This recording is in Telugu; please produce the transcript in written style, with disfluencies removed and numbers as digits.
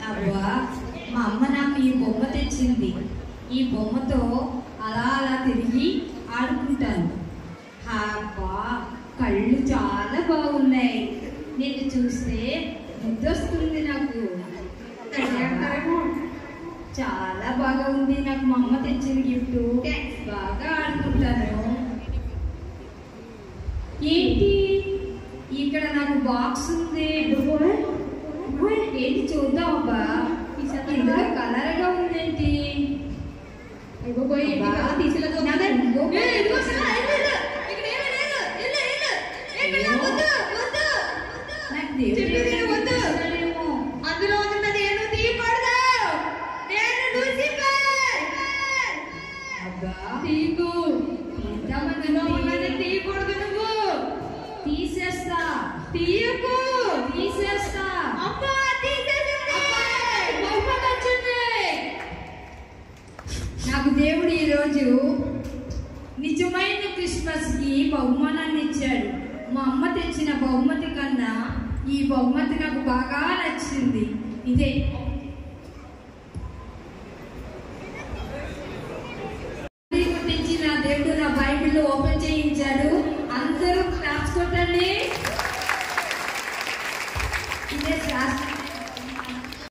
అబ్బా మా అమ్మ నాకు ఈ బొమ్మ తెచ్చింది. ఈ బొమ్మతో అలా అలా తిరిగి ఆడుకుంటాను. అబ్బా కళ్ళు చాలా బాగున్నాయి. నిన్ను చూస్తే ముద్దొస్తుంది నాకు. చాలా బాగా ఉంది. నాకు మా అమ్మ తెచ్చిన గిఫ్ట్. బాగా ఆడుకుంటాను. ఏంటి ఇక్కడ నాకు బాక్స్ ఉంది. ఏంటి చూద్దాం అబ్బా. ఇందులో కలర్గా ఉందేంటి? అందులో ఉన్నది ఏమో తీయకూడదు. తీయకూడదు. నువ్వు తీసేస్తా. తీయకు. తీసేస్తా. అమ్మా నాకు దేవుడు ఈరోజు నిజమైన క్రిస్మస్కి బహుమానాన్ని ఇచ్చాడు. మా అమ్మ తెచ్చిన బహుమతి కన్నా ఈ బహుమతి నాకు బాగా నచ్చింది. ఇదే గురించి నా దేవుడు నా బైబిల్ ఓపెన్ చేయించాడు. అందరూ క్లాప్స్ కొట్టండి. ఇదే శాస్త్రం.